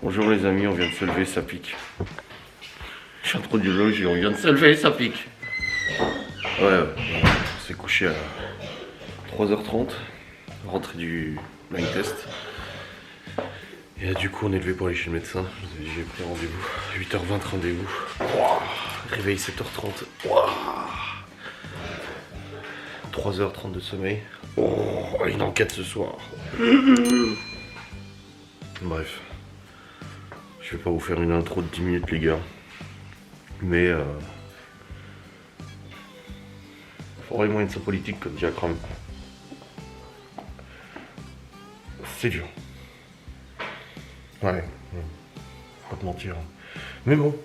Bonjour les amis, on vient de se lever, ça pique. Je suis en train du logis, on vient de se lever, ça pique. Ouais, on s'est couché à 3h30, rentrée du blind test. Et là, du coup, on est levé pour aller chez le médecin. J'ai pris rendez-vous, 8h20 rendez-vous. Wow. Réveil 7h30. Wow. 3h30 de sommeil. Oh, une enquête ce soir. Bref. Je vais pas vous faire une intro de 10 minutes les gars. Mais faudrait moyen de sa politique comme dit Akram. C'est dur. Ouais. Faut pas te mentir. Mais bon.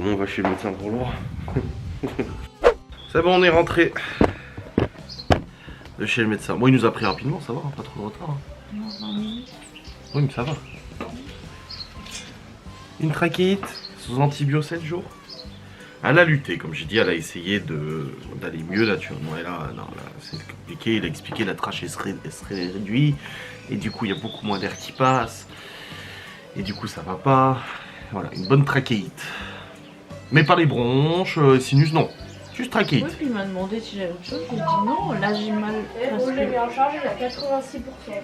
On va chez le médecin pour l'heure. C'est bon, on est rentré de chez le médecin. Bon, il nous a pris rapidement, ça va, hein, pas trop de retard. Hein. Non, 20 minutes. Oui, mais ça va. Une trachéite sous antibio 7 jours. Elle a lutté, comme j'ai dit, elle a essayé d'aller mieux naturellement. Et là, non, là c'est compliqué. Il a expliqué la trachée serait réduite. Et du coup, il y a beaucoup moins d'air qui passe. Et du coup, ça va pas. Voilà, une bonne trachéite. Mais pas les bronches, sinus, non. Juste trachéite. Oui, puis il m'a demandé si j'avais autre chose. J'ai dit non, là j'ai mal. Moi j'ai mis en charge, il a 86%.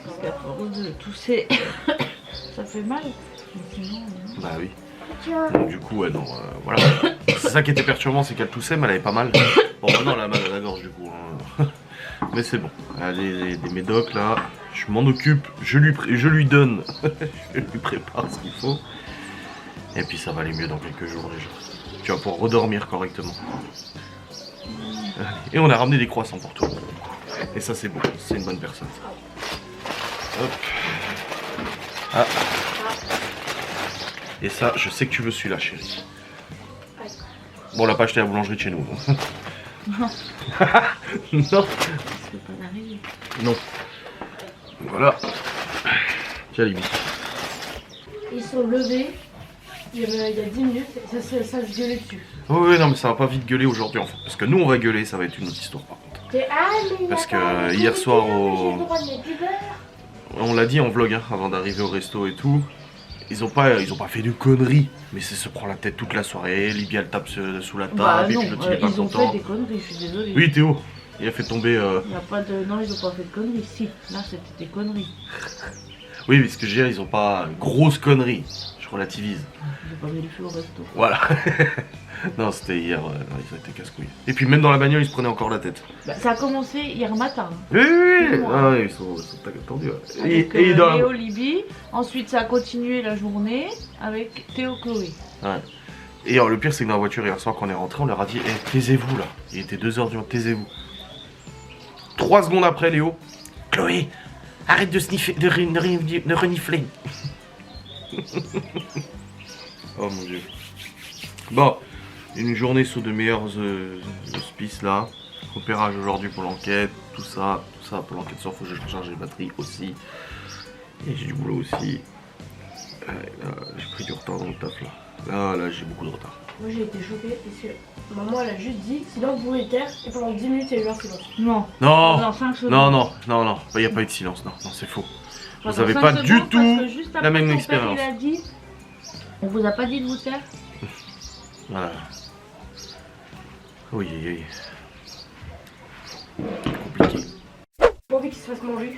Parce qu'à force de tousser, ça fait mal. Mais sinon, non. Bah oui. Donc, du coup, ouais, non, voilà. C'est ça qui était perturbant, c'est qu'elle toussait, mais elle avait pas mal. Bon, maintenant, elle a mal à la gorge, du coup. Hein. Mais c'est bon. Elle a des médocs, là. Je m'en occupe, je lui donne. Je lui prépare ce qu'il faut. Et puis, ça va aller mieux dans quelques jours, déjà. Tu vas pouvoir redormir correctement. Et on a ramené des croissants pour toi. Et ça, c'est bon. C'est une bonne personne. Hop. Ah. Et ça, je sais que tu veux celui-là, chérie. Bon, on l'a pas acheté à la boulangerie de chez nous. Non. Non. C'est pas d'arriver. Non. Voilà. Tiens, Libby. Ils sont levés il y a 10 minutes et ça se gueulait dessus. Oui, non, mais ça va pas vite gueuler aujourd'hui, en fait. Parce que nous, on va gueuler, ça va être une autre histoire, par contre. Parce que hier soir, on l'a dit en vlog, hein, avant d'arriver au resto et tout. Ils ont pas fait de conneries, mais c'est se prend la tête toute la soirée. Libby elle tape sous la table, Bah et non, puis l'autre il est pas ils ont content. fait des conneries, je suis désolée. Oui, Théo, il a fait tomber. Il y a pas de. Non, ils ont pas fait de conneries. Si, là c'était des conneries. Oui, mais ce que je veux dire, ils ont pas grosse connerie. Je relativise. J'ai pas mis le feu au resto. Voilà. Non, c'était hier, non, ils ont été casse-couilles. Et puis même dans la bagnole, ils se prenaient encore la tête. Bah, ça a commencé hier matin. Oui, oui, oui. Ouais. Ah, ouais, ils sont tendus. Ouais. Avec Et dans la... Léo, Libby. Ensuite, ça a continué la journée avec Théo, Chloé. Ouais. Et alors, le pire, c'est que dans la voiture, hier soir, quand on est rentré, on leur a dit eh, taisez-vous là. Il était 2h du matin, taisez-vous. 3 secondes après, Léo. Chloé, arrête de sniffer, de renifler. Oh mon dieu. Bon, une journée sous de meilleurs auspices là. Repérage aujourd'hui pour l'enquête, tout ça pour l'enquête sur faut que je recharge les batteries aussi. Et j'ai du boulot aussi. Là, j'ai pris du retard dans le taf là. Là j'ai beaucoup de retard. Moi j'ai été choquée parce que maman elle a juste dit silence vous les terres et pendant 10 minutes il y a eu un silence. Non. Non, Dans 5 secondes. non, il n'y a pas eu de silence, non, c'est faux. Enfin, Vous avez dans pas 5 du secondes, tout parce que juste la après, même ton expérience. père, il a dit, on vous a pas dit de vous taire? Voilà. Oui, oui, oui. Compliqué. Pas envie qu'il se fasse manger.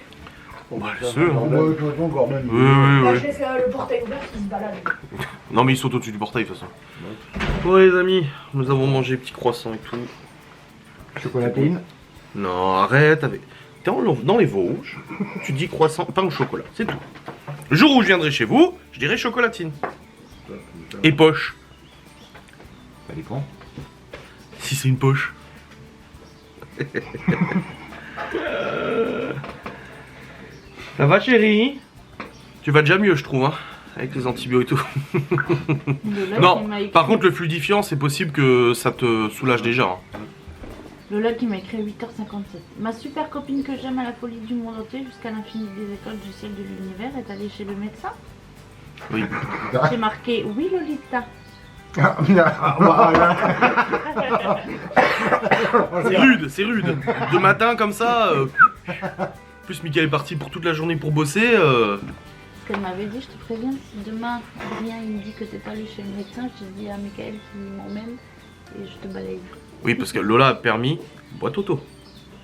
Bon bah, ceux, hein. Ouais, de toute façon, encore même. Là Oui. je laisse le portail ouvert qui se balade. Non mais ils sont au-dessus du portail de toute façon. Bon les amis, nous avons mangé petits croissants et tout. Chocolatine. Non, arrête avec... T'es dans les Vosges, tu dis croissant, pain au chocolat, c'est tout. Le jour où je viendrai chez vous, je dirai chocolatine. Et poche. Ça dépend. Si c'est une poche. Ça va chérie? Tu vas déjà mieux je trouve hein, avec les antibiotiques et tout. Non, par contre le fluidifiant c'est possible que ça te soulage déjà. Hein. Lola qui m'a écrit à 8h57. Ma super copine que j'aime à la folie du monde entier jusqu'à l'infini des écoles du ciel de l'univers est allée chez le médecin. Oui. C'est marqué oui Lolita. C'est rude. De matin comme ça. Plus Mickaël est parti pour toute la journée pour bosser. qu'elle m'avait dit, je te préviens, si demain, Adrien, il me dit que t'es pas allé chez le médecin, je te dis à Michael qui m'emmène et je te balaye. Oui, parce que Lola a permis boîte auto.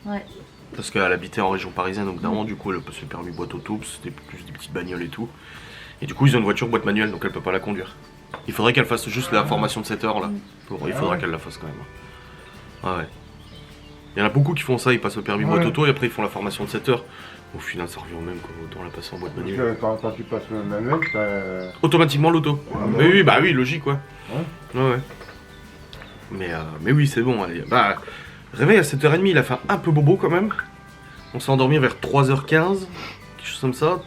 Ouais. Parce qu'elle habitait en région parisienne, donc d'avant, du coup, elle s'est permis boîte auto, parce que c'était plus des petites bagnoles et tout. Et du coup, ils ont une voiture boîte manuelle, donc elle peut pas la conduire. Il faudrait qu'elle fasse juste la formation de 7 heures là. Il faudra qu'elle la fasse quand même. Ah ouais. Il y en a beaucoup qui font ça, ils passent au permis boîte auto et après ils font la formation de 7 heures. Au final, ça revient au même, quoi. Autant la passer en boîte Parce manuelle. que quand tu passes le manuel, t'as... Automatiquement l'auto. Ah, bah Mais oui. oui, bah oui, logique, ouais. Ouais. Ouais. Mais oui, c'est bon. Allez. Bah, réveil à 7h30, il a fait un peu bobo quand même. On s'est endormi vers 3h15, quelque chose comme ça,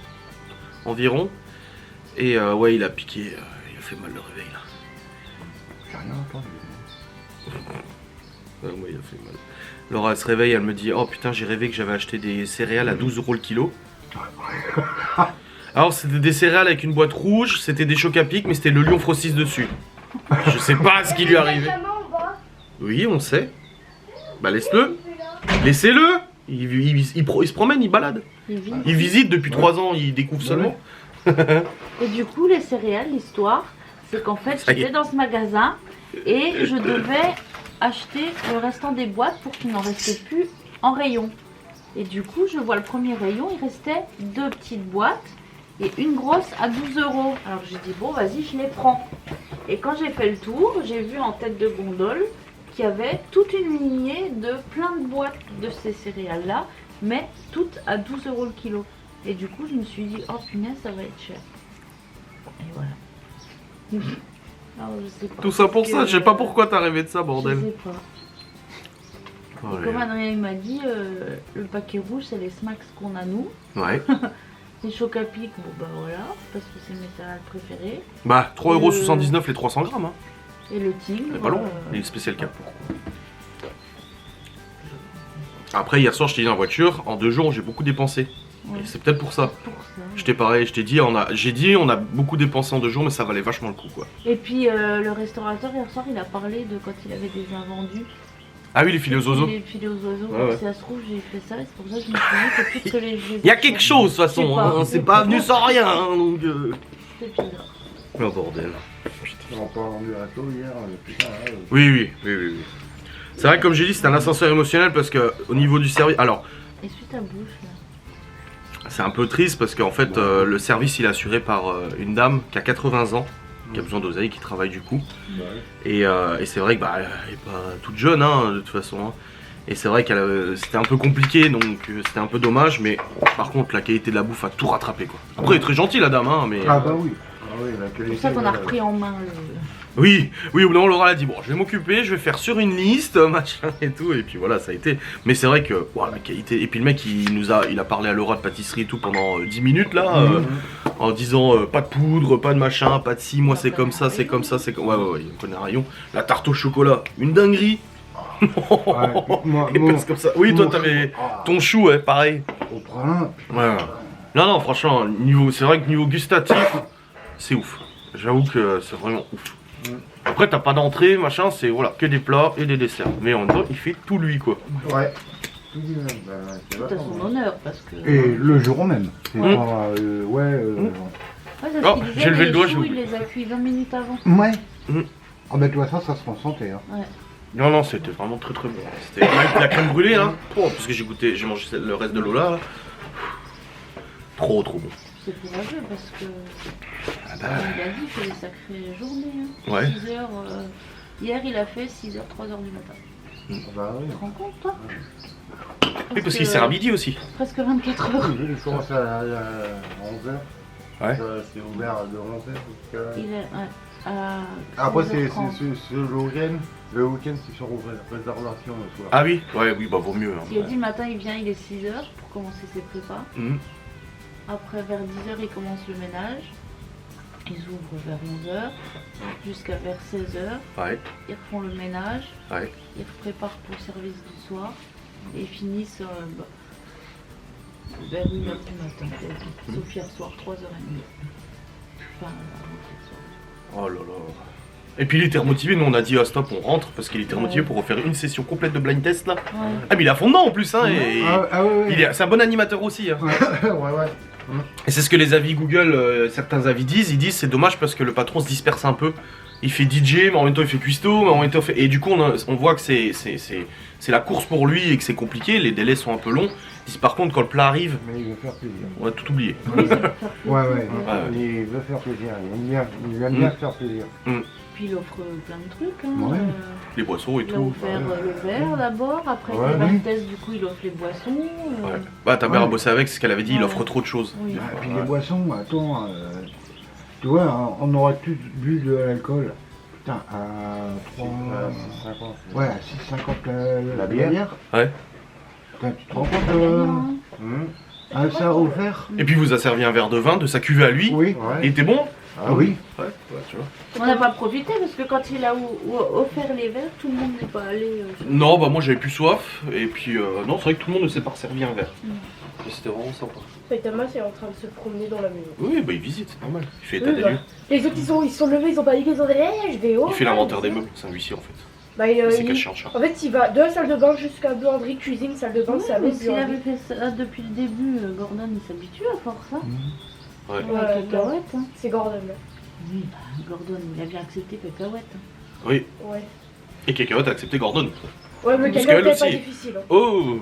environ. Et ouais, il a piqué, il a fait mal le réveil là. J'ai rien entendu. Ouais, il a fait mal. Laura elle se réveille, elle me dit oh putain, j'ai rêvé que j'avais acheté des céréales à 12 € le kilo. Alors c'était des céréales avec une boîte rouge, c'était des chocs à pic, mais c'était le lion Frostis dessus. Je sais pas ce qui lui est arrivé. Oui, on sait. Bah laisse-le. Laissez-le. Il se promène, il balade. Il visite depuis 3 ans, il découvre seulement. Et du coup, les céréales, l'histoire, c'est qu'en fait, Ça y est. j'étais dans ce magasin et je devais acheter le restant des boîtes pour qu'il n'en reste plus en rayon. Et du coup, je vois le premier rayon, il restait 2 petites boîtes et une grosse à 12 €. Alors j'ai dit, bon, vas-y, je les prends. Et quand j'ai fait le tour, j'ai vu en tête de gondole qu'il y avait toute une lignée de plein de boîtes de ces céréales-là, mais toutes à 12 € le kilo. Et du coup, je me suis dit, oh punaise, ça va être cher. Et voilà. Alors, je sais pas. Tout ça pour Que- ça, je sais pas pourquoi t'as rêvé de ça, Je bordel. sais pas. Ouais. Comme Adrien il m'a dit, le paquet rouge, c'est les smacks qu'on a nous. Ouais. Les chocs à pic, bon bah voilà, parce que c'est mes céréales préférées. Bah, 3,79 € les 300 grammes, hein. Et le tigre. C'est pas long, les spécial cap. Après, hier soir, je t'ai dit en voiture, en 2 jours, j'ai beaucoup dépensé. Ouais. Et c'est peut-être pour ça. Pour ça. Je t'ai pareil, je t'ai dit, j'ai dit, on a beaucoup dépensé en 2 jours, mais ça valait vachement le coup, quoi. Et puis le restaurateur hier soir, il a parlé de quand il avait des invendus. Ah oui, les filets aux oiseaux. Les filets aux oiseaux. Ouais, Donc, ouais. si ça se trouve, j'ai fait ça. Et c'est pour ça que je me suis dit que toutes les. Il y a quelque chose, de toute façon, Je sais pas. hein, c'est pas venu sans rien, hein, donc... C'est bizarre. Oh bordel. On a pas rendu à tôt hier, putain, là, Oui. C'est vrai que comme j'ai dit, c'est un ascenseur émotionnel parce que au niveau du service... Alors, Essuie ta bouche là. c'est un peu triste parce qu'en fait, le service, il est assuré par une dame qui a 80 ans, qui a besoin d'oseille, qui travaille du coup. ouais. Et c'est vrai que bah, elle est pas toute jeune, hein, de toute façon. Hein. Et c'est vrai qu'elle c'était un peu compliqué, donc c'était un peu dommage. Mais par contre, la qualité de la bouffe a tout rattrapé, quoi. Après, elle est très gentille, la dame, hein, mais... Ah bah oui. Ah oui, la C'est qualité. pour ça qu'on a voilà. repris en main le. Oui, au bout d'un moment, Laura a dit bon, je vais m'occuper, je vais faire sur une liste, machin et tout, et puis voilà, ça a été. Mais c'est vrai que, wow, la qualité. Et puis le mec, il a parlé à Laura de pâtisserie et tout pendant 10 minutes là, en disant pas de poudre, pas de machin, pas de ci, moi c'est comme ça, c'est comme ça, c'est comme. Ouais, il connaît un rayon. La tarte au chocolat, une dinguerie. Ouais, moi, Et parce comme ça. Oui, toi t'avais ton chou, ouais, pareil. Au pralin. Ouais. Non, franchement, c'est vrai que niveau gustatif, c'est ouf. J'avoue que c'est vraiment ouf. Après, t'as pas d'entrée, machin, c'est voilà, que des plats et des desserts. Mais en même temps, il fait tout lui, quoi. Ouais. Tout dit même. Bah, c'est Tout à vachement son bien. honneur parce que. Et le jour même. C'est Mmh. pas, ouais. Ouais, c'est ce Oh, qu'il disait, j'ai levé mais le doigt, les choux, j'ai il les a cuits 20 minutes avant. Ouais. Mmh. Ah bah, de toute façon, ça se ressentait. Hein. Ouais. Non, c'était vraiment très très bon. C'était la crème brûlée, là. Oh, parce que j'ai mangé le reste de Lola, là. Trop bon. C'est courageux parce que. Ah bah, Comme il a dit, il fait des sacrées journées. Hein. ouais. 6 heures. Hier, il a fait 6h, 3h du matin. Ah bah oui. Tu te rends compte, toi Oui, parce qu'il sert à midi aussi. Presque 24 heures. Je commence à 11h. Ouais. C'est ouvert de 11h. Il est. Ouais. Après, c'est 16h30. le week-end. Le week-end, c'est sur réservation le soir. Ah oui, bah vaut mieux. Hein. Il a dit le matin, il vient, il est 6h pour commencer ses prépas. Mhm. Après, vers 10h, il commence le ménage. Ils ouvrent vers 11h jusqu'à vers 16h. Ouais, Ils refont le ménage. ouais. Ils préparent pour le service du soir. Et ils finissent vers 1h du matin. Sauf hier soir, 3h30. Enfin, hier soir. Oh là là. Et puis il était remotivé, nous on a dit ah stop, on rentre, parce qu'il était remotivé pour refaire une session complète de blind test là. Ouais. Ah mais il est à fond dedans en plus, hein, et Ah ouais, ouais. c'est un bon animateur aussi. Hein. Ouais, ouais. Et c'est ce que les avis Google, certains avis disent. Ils disent c'est dommage parce que le patron se disperse un peu. Il fait DJ, mais en même temps il fait cuistot, mais en même temps il fait... Et du coup on voit que c'est la course pour lui et que c'est compliqué, les délais sont un peu longs. Ils disent par contre quand le plat arrive, Mais il veut faire plaisir. on va tout oublier. Oui, ça peut faire plaisir. Ouais, ouais. Ouais. Il veut faire plaisir. Il aime bien faire plaisir. Puis il offre plein de trucs. Hein. Ouais. Les boissons et Il a tout. offert le verre d'abord, après Ouais, les oui. bartès, du coup il offre les boissons. Ouais. Bah ta mère a Ouais. bossé avec, c'est ce qu'elle avait dit, il Ouais. offre trop de choses. Oui. Et puis les boissons, attends, tu vois, on aurait tous bu de l'alcool. Putain, à 3... Ouais, à 6,50 la bière. Ouais. Putain, tu te rends Pas compte gagnant, hein. ça offert? Et puis il vous a servi un verre de vin de sa cuvée à lui. Oui. Il était bon. Ah oui. Ouais, tu vois. On n'a pas profité parce que quand il a offert les verres, tout le monde n'est pas allé. Non, bah moi j'avais plus soif. Et puis non, c'est vrai que tout le monde ne s'est pas resservi un verre. Et c'était vraiment sympa. Saitama est en train de se promener dans la maison. Oui, bah il visite, c'est normal. Il fait état Oui, des bah. lieux. Les autres ils sont levés, ils ont pas dit qu'ils ont dit je vais où Il fait l'inventaire des meubles, c'est un huissier en fait. Bah, Il s'est caché en chat. en fait il va de la salle de bain jusqu'à buanderie, cuisine, salle de bain, Oui, c'est la mais même s'il avait buanderie. fait ça depuis le début, Gordon il s'habitue à force. Hein. Ouais. Ouais, cacahuète. Hein. C'est Gordon là. Oui, bah, Gordon il a bien accepté cacahuète. Hein. Oui. Ouais. Et Cacahuète a accepté Gordon. Ouais, mais Parce quelqu'un qu'elle c'est pas aussi. difficile. Hein. Oh.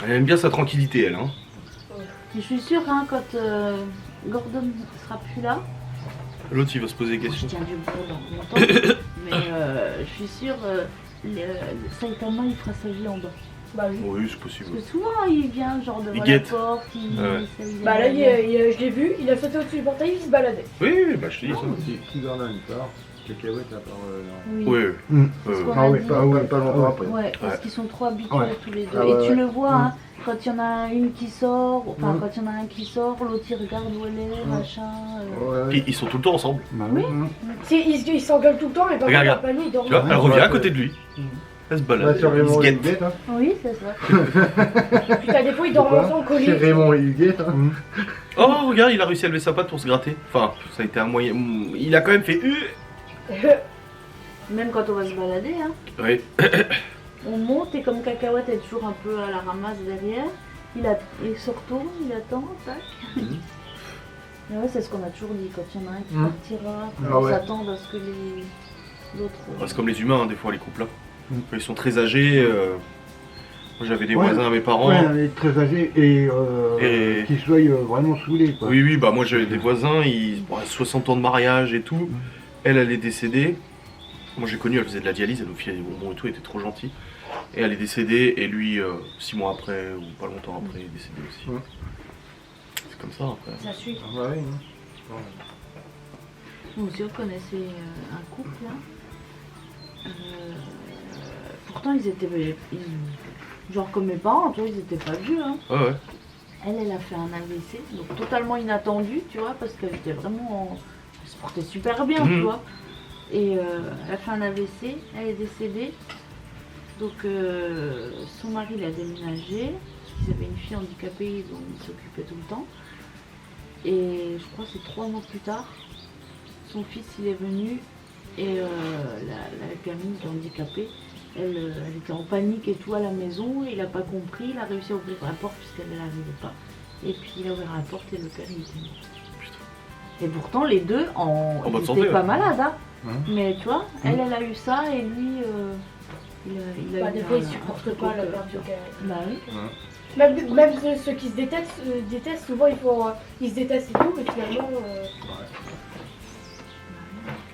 Elle aime bien sa tranquillité, elle. Hein. Et je suis sûre, hein, quand Gordon sera plus là, L'autre, il va se poser des je questions. tiens du bon dans longtemps, mais je suis sûre, Saitama il fera sa vie en bas. Bah oui. Oui, c'est possible. Parce que souvent il vient genre devant Il la guette. porte, il Ouais. essaye de- Bah là je l'ai vu, il a sauté au-dessus du portail, il se baladait. Oui, oui, bah je te dis ça. Si Gordon part, cacahuète à part... Oui. Oui, Parce qu'on Ah a oui, dit- pas longtemps après. Ouais, parce Ouais. qu'ils sont trop habitués Ouais. tous les deux. Ah Et ouais, tu ouais. le vois, hein, quand il y en a une qui sort, enfin Mm. quand il y en a un qui sort, l'autre il regarde où elle est, machin. Ouais. Ils sont tout le temps ensemble. Bah Oui. Il s'engueule tout le temps, mais par Regarde, contre, la panier, il dort. Tu vois, Ouais, elle revient ouais, à côté ouais. de lui. Elle se Bah, balade. c'est Il se Raymond et guette. Huguette, hein. Oui, c'est ça. Putain, des fois, ils dorment Pourquoi ensemble C'est collés. Raymond et Huguette, hein. Oh, regarde, il a réussi à lever sa patte pour se gratter. Enfin, ça a été un moyen. Il a quand même fait. Même quand on va se balader, hein, Oui. on monte et comme Cacahuète est toujours un peu à la ramasse derrière, il se retourne, il attend, tac. Mhm. Mais ouais, c'est ce qu'on a toujours dit, quand il y en a un qui Mhm. partira, Ah on ouais. s'attend à ce que l'autre... Bah, c'est comme les humains, hein, des fois, les couples. Là. Mm. Quand ils sont très âgés. Moi, j'avais des Ouais. voisins à mes parents. Ouais, elle est très âgée et, Et- qui soit vraiment saoulée, quoi. Oui, oui, bah moi j'avais des voisins, bon, 60 ans de mariage et tout. Elle est décédée. Moi j'ai connu, elle faisait de la dialyse, elle nous filait des bonbons et tout, elle était trop gentille. Et elle est décédée, et lui, 6 mois après, ou pas longtemps après, il est décédé aussi. Ouais. C'est comme ça après. Ça suit. Ah bah oui, hein. Nous aussi, on connaissait un couple, là. Pourtant, genre comme mes parents, tu vois, ils étaient pas vieux, hein. Ouais, ouais. Elle a fait un AVC, donc totalement inattendu, tu vois, parce qu'elle était vraiment... Elle se portait super bien, Mhm. tu vois. Et elle a fait un AVC, elle est décédée. Donc son mari l'a déménagé, parce qu'ils avaient une fille handicapée dont il s'occupait tout le temps. Et je crois que c'est 3 mois plus tard, son fils il est venu et la gamine qui est handicapée, elle était en panique et tout à la maison, il n'a pas compris, il a réussi à ouvrir la porte puisqu'elle n'arrivait pas. Et puis il a ouvert la porte et le père il était mort. Putain. Et pourtant les deux En bonne ils santé, étaient pas ouais. malades, hein. Hein. Mais tu vois, elle a eu ça et lui il a Bah, eu des fois, ils un supportent truc pas au la cœur, perte tu de vois. carrière. Bah oui. Même ceux qui se détestent, souvent ils se détestent et tout, mais finalement.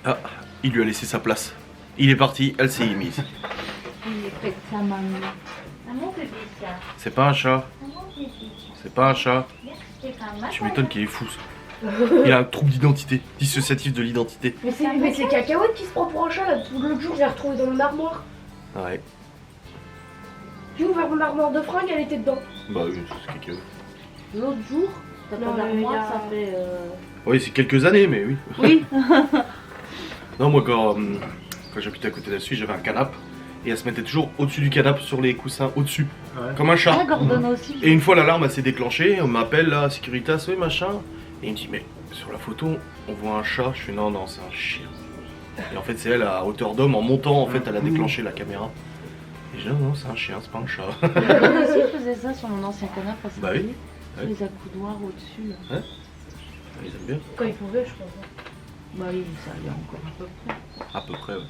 Ah, il lui a laissé sa place. Il est parti, elle s'est y mise. Il est fait de sa maman. Maman bébé ça. C'est pas un chat, Maman bébé. c'est pas un chat. Tu m'étonnes qu'il est fou. Ça. Il a un trouble d'identité, dissociatif de l'identité. Mais c'est Cacahuète qui se prend pour un chat là. L'autre jour, je l'ai retrouvé dans mon armoire. Ouais. J'ai ouvert mon armoire de fringues, elle était dedans. Bah oui, c'est quelques... L'autre jour, t'as Non, pas mais d'armoire, il y a- ça fait. Oui, c'est quelques années, mais oui. Oui. Non, moi, quand j'habitais à côté là-dessus, j'avais un canapé. Et elle se mettait toujours au-dessus du canapé, sur les coussins, au-dessus. Ouais. Comme un Ah, chat. Gordon aussi. Et une fois, l'alarme elle s'est déclenchée. On m'appelle là, Securitas, oui, machin. Et il me dit, mais sur la photo, on voit un chat. Je fais, non, c'est un chien. Et en fait, c'est elle à hauteur d'homme, en montant, en fait, elle a déclenché la caméra. Et je dis, non, c'est un chien, c'est pas un chat. Moi aussi, je faisais ça sur mon ancien canapé parce que Bah oui. les accoudoirs au-dessus. Là. Ils aiment bien. Quand il pouvait, je crois. Bah oui, ça y est encore à peu près. À peu près, ouais.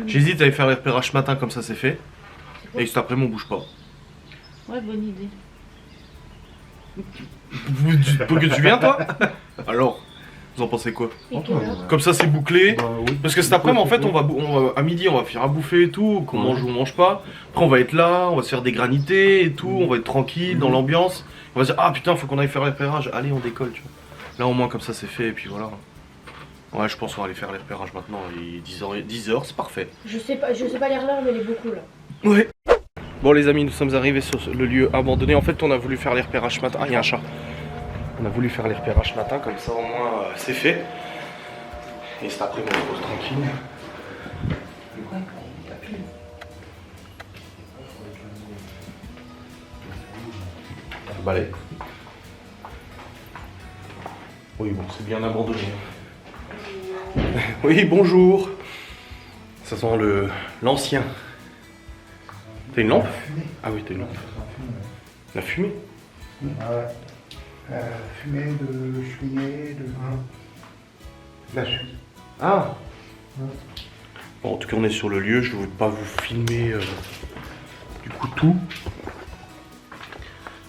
J'hésite à aller faire les repérages ce matin, comme ça c'est fait. Et cet après-midi, on bouge pas. Ouais, bonne idée. Que tu viens, toi? Alors, vous en pensez quoi? Et quelle heure? Comme ça, c'est bouclé. Bah, oui. Parce que cet après-midi, en fait, à midi, on va finir à bouffer et tout, qu'on mange ou on mange pas. Après, on va être là, on va se faire des granités et tout, on va être tranquille dans l'ambiance. On va se dire, ah putain, faut qu'on aille faire les repérages. Allez, on décolle, tu vois. Là, au moins, comme ça, c'est fait, et puis voilà. Ouais, je pense qu'on va aller faire les repérages maintenant. Il est 10h, c'est parfait. Je sais pas lire l'heure, mais elle est beaucoup là. Ouais. Bon, les amis, nous sommes arrivés sur le lieu abandonné. En fait, on a voulu faire les repérages ce matin. Ah, il y a un chat. On a voulu faire les repérages ce matin, comme ça, au moins, c'est fait. Et cet après-midi, on se pose tranquille. Balai. Oui, bon, c'est bien abandonné. Oui, bonjour. Ça sent l'ancien. T'as une lampe? Ah oui, t'as une lampe. La fumée? Ah ouais. Fumée de cheminée, de la suie. Ah. Bon, en tout cas, on est sur le lieu. Je ne veux pas vous filmer du coup tout.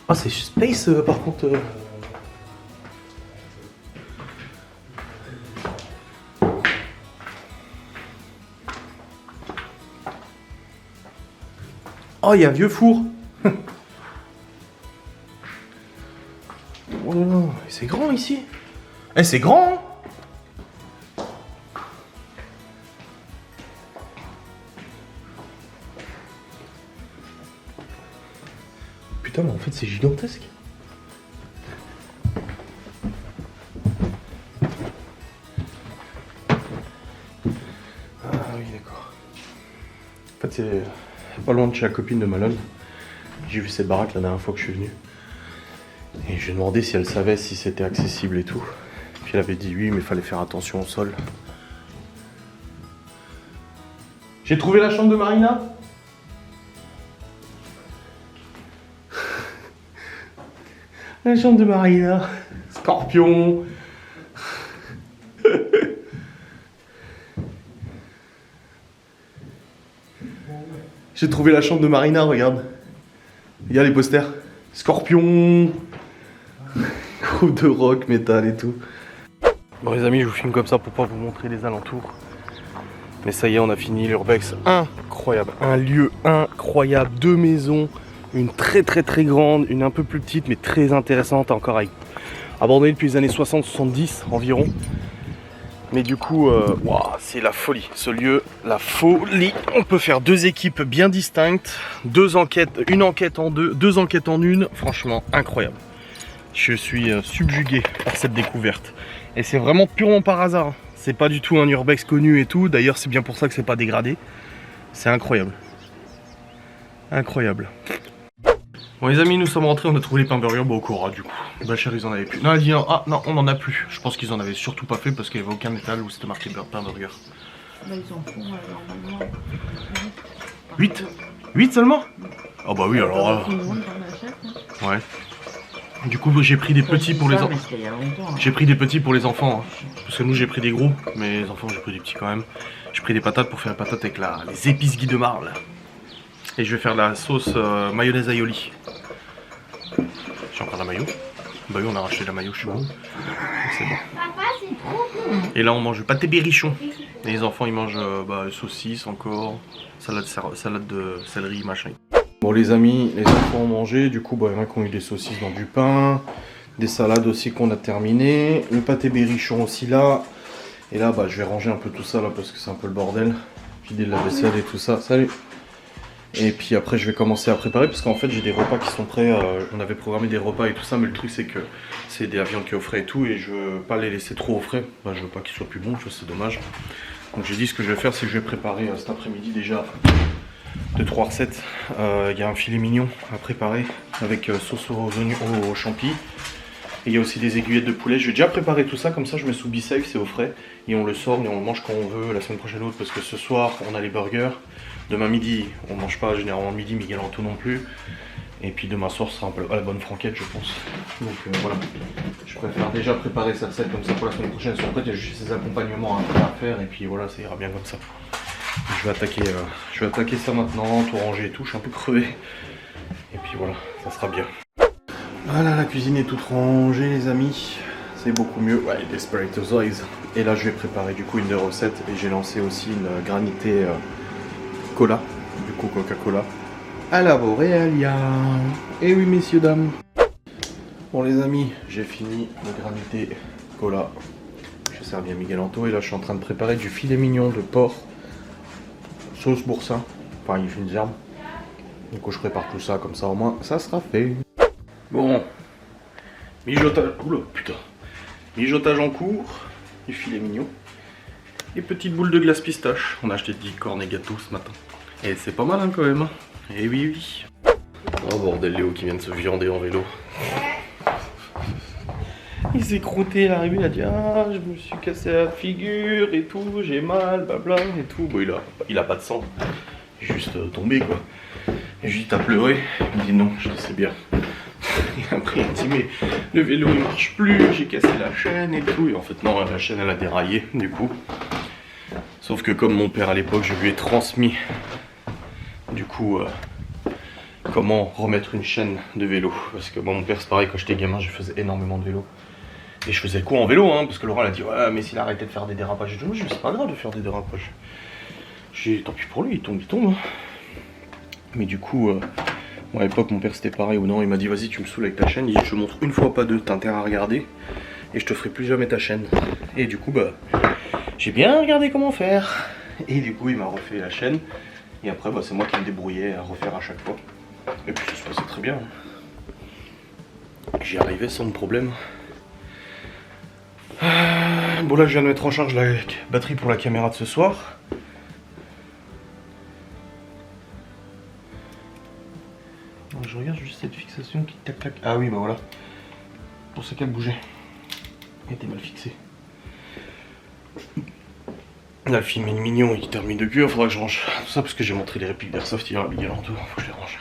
Ah, c'est space par contre. Oh, il y a un vieux four. Oh, c'est grand ici. Eh, c'est grand, hein. Putain, mais en fait, c'est gigantesque. Ah oui, d'accord. En fait, c'est pas loin de chez la copine de Malone. J'ai vu cette baraque la dernière fois que je suis venu. Et j'ai demandé si elle savait si c'était accessible et tout. Puis elle avait dit oui, mais il fallait faire attention au sol. J'ai trouvé la chambre de Marina. La chambre de Marina. Scorpion. J'ai trouvé la chambre de Marina, regarde. Regarde les posters. Scorpion. Groupe de rock, métal et tout. Bon les amis, je vous filme comme ça pour pas vous montrer les alentours. Mais ça y est, on a fini l'urbex. Incroyable. Un lieu incroyable. 2 maisons. Une très grande, une un peu plus petite mais très intéressante. Encore abandonnée depuis les années 60-70 environ. Mais du coup, wow, c'est la folie. Ce lieu, la folie. On peut faire 2 équipes bien distinctes. 2 enquêtes, une enquête en 2, 2 enquêtes en une. Franchement, incroyable. Je suis subjugué par cette découverte. Et c'est vraiment purement par hasard. C'est pas du tout un urbex connu et tout. D'ailleurs, c'est bien pour ça que c'est pas dégradé. C'est incroyable. Incroyable. Bon les amis, nous sommes rentrés, on a trouvé les pains burgers au Cora du coup. Bachar ils en avaient plus. Non, elle dit non, ah non, on en a plus. Je pense qu'ils en avaient surtout pas fait parce qu'il n'y avait aucun étal où c'était marqué pain burger. Bah, ils en font normalement 8 8 seulement? Ah bah oui alors là. Tout le monde en achète, hein. Ouais. Du coup j'ai pris des petits pour les enfants. J'ai pris des petits pour les enfants. Hein. Parce que nous j'ai pris des gros, mais les enfants j'ai pris des petits quand même. J'ai pris des patates pour faire les patates avec les épices Guy de Marle. Et je vais faire la sauce mayonnaise aioli. J'ai encore la mayo. Bah oui, on a racheté la mayo, je suis bon. C'est bon. Papa, c'est trop bon. Et là, on mange pâté berrichon. Et les enfants, ils mangent saucisses encore, salade de céleri, machin. Bon, les amis, les enfants ont mangé. Du coup, bah, il y en a qui ont eu des saucisses dans du pain. Des salades aussi qu'on a terminé. Le pâté berrichon aussi là. Et là, bah, je vais ranger un peu tout ça là parce que c'est un peu le bordel. Vider de la vaisselle et tout ça. Salut! Et puis après je vais commencer à préparer parce qu'en fait j'ai des repas qui sont prêts, on avait programmé des repas et tout ça mais le truc c'est que c'est des viandes qui sont au frais et tout et je veux pas les laisser trop au frais, bah, je veux pas qu'ils soient plus bons, tu vois, c'est dommage. Donc j'ai dit ce que je vais faire c'est que je vais préparer cet après-midi déjà 2-3 recettes. Il y a un filet mignon à préparer avec sauce aux oignons, aux champis Et il y a aussi des aiguillettes de poulet. Je vais déjà préparer tout ça, comme ça je mets sous BeSafe, c'est au frais. Et on le sort et on le mange quand on veut, la semaine prochaine ou autre, parce que ce soir on a les burgers. Demain midi, on mange pas généralement midi, Miguel Anto non plus. Et puis demain soir, ce sera un peu à la bonne franquette, je pense. Donc voilà, je préfère déjà préparer cette recette comme ça pour la semaine prochaine. Sur prête, il y a juste ces accompagnements à faire, et puis voilà, ça ira bien comme ça. Je vais attaquer ça maintenant, tout ranger et tout, je suis un peu crevé. Et puis voilà, ça sera bien. Voilà, la cuisine est toute rangée les amis. C'est beaucoup mieux. Ouais, Desperate Housewives. Et là, je vais préparer du coup une des recettes. Et j'ai lancé aussi une granité cola, du coup Coca-Cola, à la Borealia. Et oui, messieurs, dames. Bon les amis, j'ai fini le granité cola. J'ai servi à Miguel Anto et là je suis en train de préparer du filet mignon de porc sauce boursin, enfin il fait une gerbe. Du coup je prépare tout ça comme ça au moins ça sera fait. Bon, mijotage, oula putain, mijotage en cours, du filet mignon et petite boule de glace pistache. On a acheté 10 cornets gâteaux ce matin et c'est pas mal hein, quand même. Et oui oui. Oh bordel, Léo qui vient de se viander en vélo. Il s'est crotté, il est arrivé, il a dit ah je me suis cassé la figure et tout, j'ai mal, blabla et tout. Bon il a pas de sang, il est juste tombé quoi. Et je lui dis t'as pleuré? Il me dit non, je dis c'est bien. Et après il me dit mais le vélo il marche plus, j'ai cassé la chaîne et tout. Et en fait non, la chaîne elle a déraillé du coup. Sauf que comme mon père à l'époque je lui ai transmis du coup comment remettre une chaîne de vélo. Parce que bon, mon père c'est pareil, quand j'étais gamin je faisais énormément de vélo. Et je faisais le coup en vélo hein, parce que Laurent elle a dit ouais mais s'il arrêtait de faire des dérapages, j'ai dit moi c'est pas grave de faire des dérapages. J'ai dit tant pis pour lui, il tombe. Mais du coup, bon, à l'époque mon père c'était pareil ou non, il m'a dit vas-y tu me saoules avec ta chaîne, il dit je te montre une fois pas deux, t'as intérêt à regarder et je te ferai plus jamais ta chaîne. Et du coup bah j'ai bien regardé comment faire. Et du coup il m'a refait la chaîne et après bah, c'est moi qui me débrouillais à refaire à chaque fois. Et puis ça se passait très bien. J'y arrivais sans problème. Bon là je viens de mettre en charge la batterie pour la caméra de ce soir. Je regarde juste cette fixation qui tac tac. Ah oui bah voilà. Pour ça qu'elle bougeait. Elle était mal fixée. Là le film est mignon, il termine de cuire, faudra que je range tout ça parce que j'ai montré les répliques d'Airsoft hier à Miguel Anto, faut que je les range.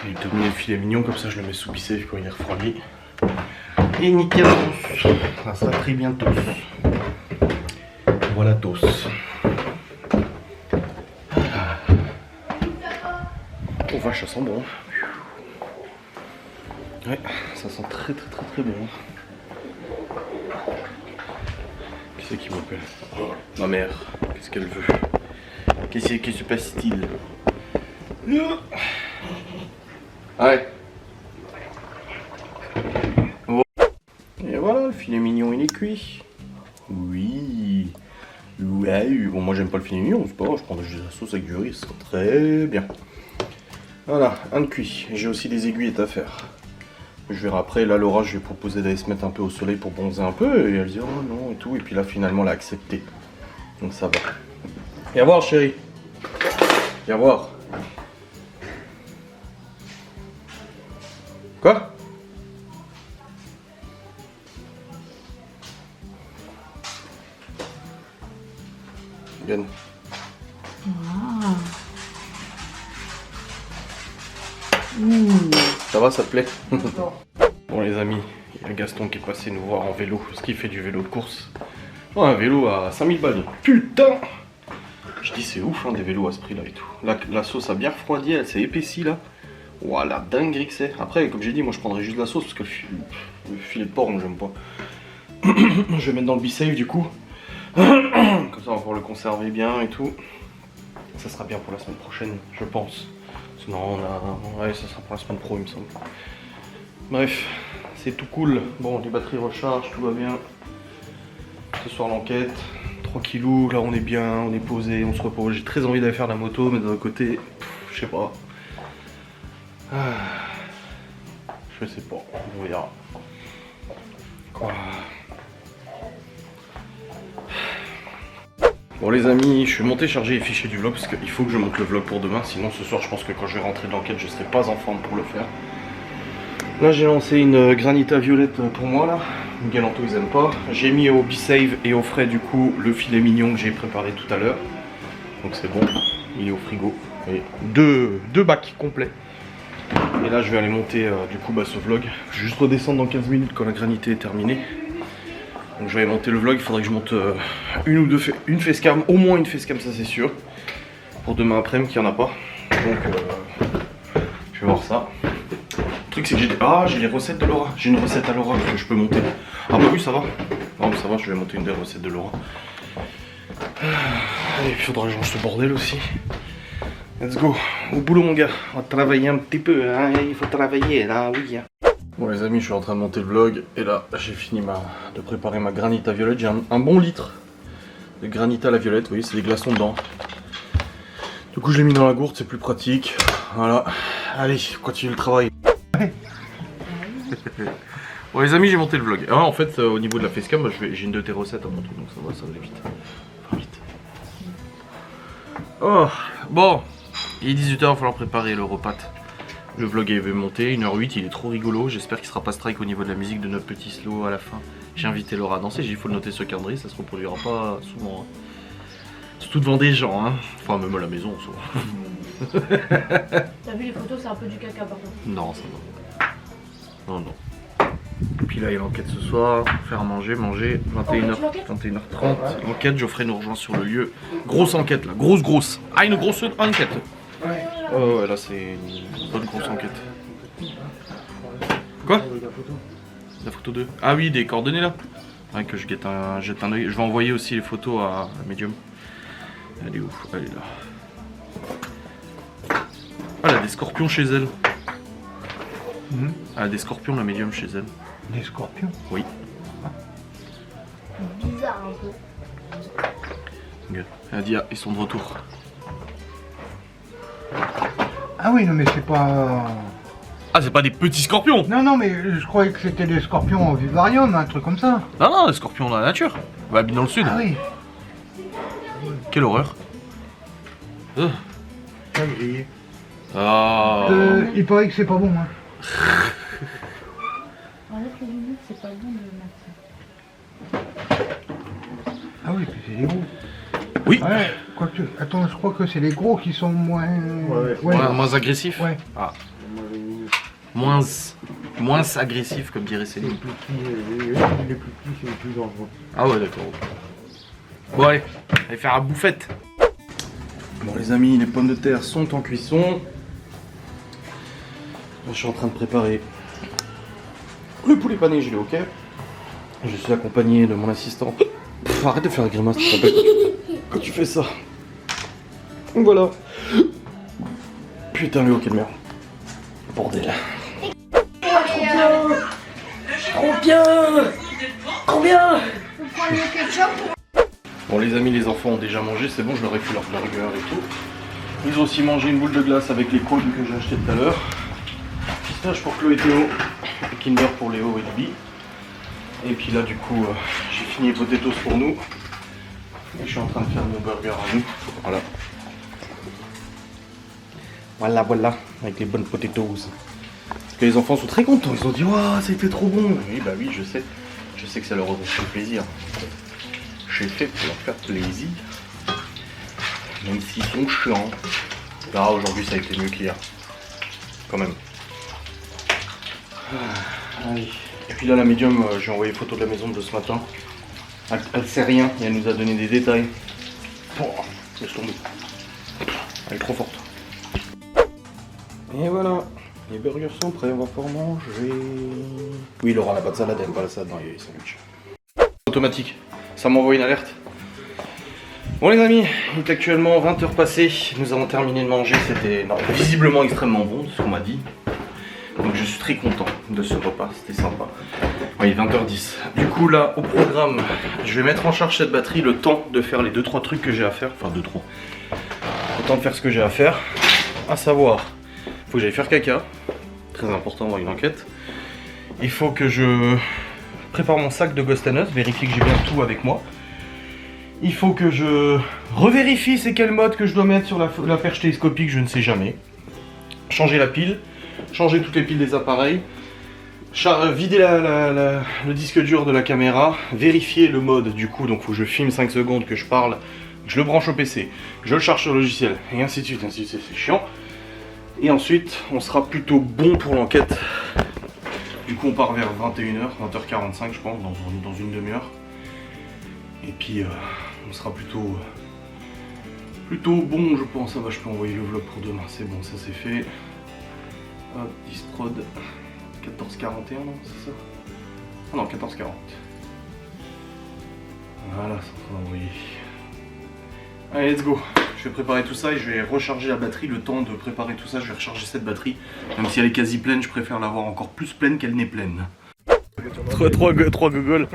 Il termine le filet mignon, comme ça je le mets sous BeSafe quand il est refroidi. Et nickel, ça sera très bientôt. Voilà tous. Oh vache, ça sent bon. Ouais, ça sent très bon. Qui c'est qui m'appelle? Ma mère, qu'est-ce qu'elle veut? Qu'est-ce qui se passe-t-il? Ouais. Et voilà, le filet mignon il est cuit. Oui. Ouais. Bon moi j'aime pas le filet mignon, c'est pas grave, je prends juste la sauce avec du riz, c'est très bien. Voilà, un de cuit. J'ai aussi des aiguillettes à faire. Je verrai après, là Laura je lui ai proposé d'aller se mettre un peu au soleil pour bronzer un peu et elle dit oh non et tout et puis là finalement elle a accepté. Donc ça va. Viens voir chérie. Viens voir. Quoi? Viens. Ah. Ça va, ça te plaît? Bon les amis, il y a Gaston qui est passé nous voir en vélo, parce qu'il fait du vélo de course. Oh, un vélo à 5000 balles. Putain! Je dis c'est ouf hein, des vélos à ce prix là et tout. Là, la sauce a bien refroidi, elle s'est épaissie là. Ouah la dinguerie que c'est. Après comme j'ai dit, moi je prendrais juste la sauce parce que le filet de porc moi j'aime pas. Je vais mettre dans le BeSafe du coup. Comme ça on va pouvoir le conserver bien et tout. Ça sera bien pour la semaine prochaine je pense. Sinon on a... Ouais ça sera pour la semaine pro il me semble. Bref, c'est tout cool. Bon les batteries rechargent, tout va bien. Ce soir l'enquête. Tranquillou, là on est bien, on est posé, on se repose. J'ai très envie d'aller faire la moto mais d'un autre côté, je sais pas. Je sais pas, on verra. Quoi. Bon les amis, je suis monté charger les fichiers du vlog parce qu'il faut que je monte le vlog pour demain. Sinon ce soir je pense que quand je vais rentrer de l'enquête je serai pas en forme pour le faire. Là j'ai lancé une granita violette pour moi là. Galanto ils aiment pas. J'ai mis au B-Save et au frais du coup le filet mignon que j'ai préparé tout à l'heure. Donc c'est bon, il est au frigo. Et deux bacs complets. Et là je vais aller monter du coup ce vlog. Je vais juste redescendre dans 15 minutes quand la granité est terminée. Donc je vais aller monter le vlog, il faudrait que je monte une facecam, au moins une facecam, ça c'est sûr. Pour demain après-midi qu'il n'y en a pas. Donc je vais voir ça. Le truc c'est que j'ai les recettes de Laura. J'ai une recette à Laura que je peux monter. Ah bah oui ça va. Non mais ça va, je vais monter une des recettes de Laura. Allez, il faudra que je range ce bordel aussi. Let's go, au boulot mon gars. On va travailler un petit peu, hein. Il faut travailler là, oui. Hein. Bon les amis, je suis en train de monter le vlog. Et là, j'ai fini de préparer ma granita violette. J'ai un bon litre de granita à la violette, vous voyez, c'est des glaçons dedans. Du coup je l'ai mis dans la gourde, c'est plus pratique. Voilà, allez, continue le travail. Bon les amis, j'ai monté le vlog. Ah, en fait au niveau de la facecam, j'ai une de tes recettes à montrer, donc ça va aller vite. Enfin, vite. Oh, bon, il est 18h, il va falloir préparer le repas. Le vlog est monté, 1h08, il est trop rigolo. J'espère qu'il sera pas strike au niveau de la musique de notre petit slow à la fin. J'ai invité Laura à danser, il faut le noter sur le calendrier, ça se reproduira pas souvent. Hein. Surtout devant des gens, hein. Enfin même à la maison, soit. T'as vu les photos, c'est un peu du caca par contre. Non, ça va. Non, non. Et puis là, il y a l'enquête ce soir. Faire à manger, 21h30. Enquête, Geoffrey nous rejoint sur le lieu. Grosse enquête là, grosse. Ah, une grosse enquête. Ouais. Oh, ouais, là, c'est une bonne grosse enquête. Quoi? La photo 2. Ah oui, des coordonnées là. Ouais, que je jette un œil. Je vais envoyer aussi les photos à Medium. Elle est où? Elle est là. Ah, elle a des scorpions chez elle. Elle a des scorpions, la Medium, chez elle. Des scorpions? Oui. Bizarre un peu. Elle a dit, ah, ils sont de retour. Ah oui, non mais c'est pas... Ah, c'est pas des petits scorpions! Non, non, mais je croyais que c'était des scorpions au vivarium, un truc comme ça. Non, non, des scorpions dans la nature. Bah, habite dans le sud. Ah oui. Quelle horreur. Ah. Il paraît que c'est pas bon, hein. Enlève les lunettes, c'est pas bon de mettre ça. Ah oui, puis c'est des gros. Oui. Ouais, quoique, attends, je crois que c'est les gros qui sont moins... Moins agressifs. Ouais. Ah. Moins agressif, comme dirait Céline. Les plus petits, c'est les plus dangereux. Ah ouais, d'accord. Bon, allez faire la bouffette. Bon, les amis, les pommes de terre sont en cuisson. Je suis en train de préparer le poulet pané, je l'ai ok. Je suis accompagné de mon assistant. Pff, arrête de faire la grimace, s'il te plaît, quand tu fais ça. Voilà. Putain, le hockey de merde. Bordel. Trop bien. Combien? Bon les amis, les enfants ont déjà mangé, c'est bon, je leur ai fait leur burger et tout. Ils ont aussi mangé une boule de glace avec les cônes que j'ai acheté tout à l'heure. Pistache pour Chloé et Théo, et Kinder pour Léo et Libby. Et puis là du coup, j'ai fini les potatoes pour nous. Et je suis en train de faire mon burger à nous. Voilà. Voilà, avec les bonnes potatoes. Parce que les enfants sont très contents, ils ont dit waouh, c'était trop bon. Oui, bah oui, je sais. Je sais que ça leur fait plaisir. J'ai fait pour leur faire plaisir. Même s'ils sont chiants. Là, aujourd'hui, ça a été mieux qu'hier. Quand même. Allez. Et puis là, la médium, j'ai envoyé une photo de la maison de ce matin. Elle sait rien et elle nous a donné des détails. Oh, laisse tomber. Elle est trop forte. Et voilà. Les burgers sont prêts, on va pouvoir manger. Oui, Laura n'a pas de salade, elle n'aime pas la salade dans les sandwichs. Automatique. Ça m'envoie une alerte. Bon les amis, il est actuellement 20h passées, nous avons terminé de manger, c'était visiblement extrêmement bon, ce qu'on m'a dit. Donc je suis très content de ce repas, c'était sympa. Oui, 20h10. Du coup là, au programme, je vais mettre en charge cette batterie le temps de faire les 2-3 trucs que j'ai à faire. Enfin 2-3. Le temps de faire ce que j'ai à faire. À savoir, il faut que j'aille faire caca. Très important dans une enquête. Il faut que je prépare mon sac de Ghost and Us, vérifier que j'ai bien tout avec moi. Il faut que je revérifie c'est quel mode que je dois mettre sur la perche télescopique, je ne sais jamais. Changer la pile, changer toutes les piles des appareils. Vider le disque dur de la caméra, vérifier le mode du coup, donc faut que je filme 5 secondes, que je parle, que je le branche au PC, que je le charge sur le logiciel, et ainsi de suite, c'est chiant. Et ensuite, on sera plutôt bon pour l'enquête. Du coup, on part vers 21h, 20h45 je pense, dans une demi-heure. Et puis, on sera plutôt bon, je pense. Ah bah, je peux envoyer le vlog pour demain, c'est bon, ça c'est fait. Hop, Disprod 1441, non, c'est ça? Ah non, 1440. Voilà, c'est en train d'envoyer. Allez, let's go. Je vais préparer tout ça et je vais recharger la batterie. Le temps de préparer tout ça, je vais recharger cette batterie. Même si elle est quasi pleine, je préfère l'avoir encore plus pleine qu'elle n'est pleine. 3 gogoles.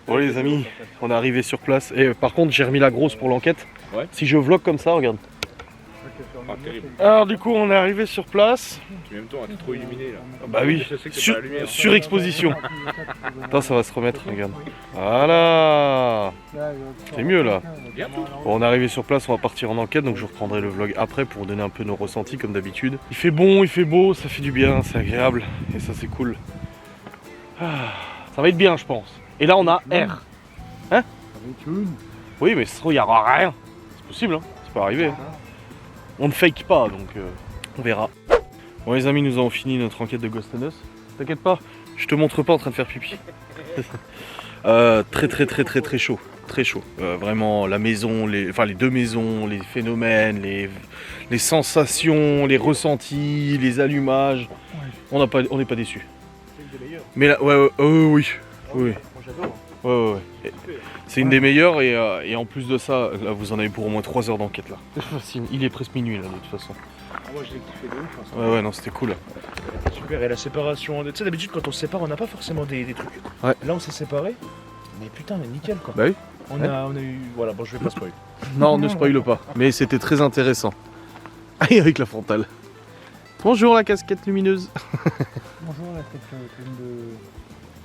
Bon les amis, on est arrivé sur place. Et par contre, j'ai remis la grosse pour l'enquête. Ouais. Si je vlog comme ça, regarde. Ah, alors du coup, on est arrivé sur place. En même temps, t'es trop illuminé là. Bah oui, surexposition. Attends, ça va se remettre, regarde. Voilà. C'est mieux là. Bon, on est arrivé sur place, on va partir en enquête, donc je reprendrai le vlog après pour donner un peu nos ressentis comme d'habitude. Il fait bon, il fait beau, ça fait du bien, c'est agréable et ça c'est cool. Ah, ça va être bien je pense. Et là on a R. Hein? Oui mais il n'y aura rien. C'est possible, hein, ça peut arriver. On ne fake pas donc on verra. Bon les amis, nous avons fini notre enquête de Ghost and Us. T'inquiète pas, je te montre pas en train de faire pipi. Très chaud. Très chaud. Vraiment la maison, les deux maisons, les phénomènes, les sensations, les ressentis, les allumages. On n'est pas déçus. Mais là, oui. Ouais. C'est une des meilleures et en plus de ça, là vous en avez pour au moins 3 heures d'enquête là. Il est presque minuit là de toute façon. Moi je l'ai kiffé de ouf. Ouais, non, c'était cool. Super, et la séparation. Tu sais, d'habitude quand on se sépare, on n'a pas forcément des trucs. Ouais. Là on s'est séparés, mais putain, mais nickel quoi. Bah oui. On a eu. Voilà, bon, je vais pas spoiler. Non, ne spoil pas. Mais c'était très intéressant. Et avec la frontale. Bonjour la casquette lumineuse. Bonjour, la tête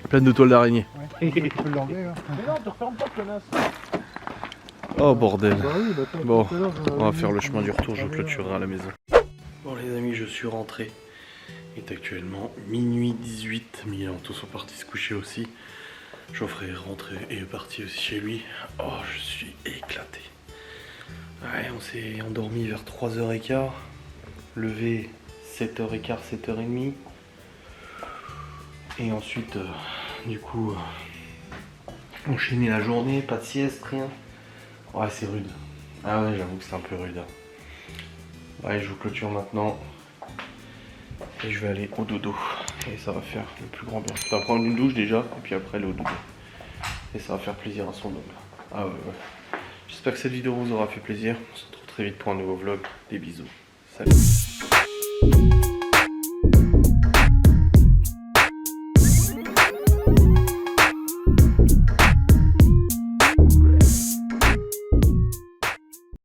Pleine de toiles d'araignée. Ouais. Tu peux l'enlever là. Mais non, te referme pas, connasse. Oh bordel. Bah oui, Bon, on va faire le chemin du retour, je clôturerai à la maison. Bon les amis, je suis rentré. Il est actuellement minuit 18. Mia et Anto sont partis se coucher aussi. Geoffrey est rentré et est parti aussi chez lui. Oh, je suis éclaté. Ouais, on s'est endormi vers 3h15. Levé 7h15, 7h30. Et ensuite, du coup, enchaîner la journée, pas de sieste, rien. Ouais, c'est rude. Ah ouais, j'avoue que c'est un peu rude. Ouais, je vous clôture maintenant. Et je vais aller au dodo. Et ça va faire le plus grand bien. Je vais prendre une douche déjà, et puis après aller au dodo. Et ça va faire plaisir à son homme. Ah ouais. J'espère que cette vidéo vous aura fait plaisir. On se retrouve très vite pour un nouveau vlog. Des bisous. Salut.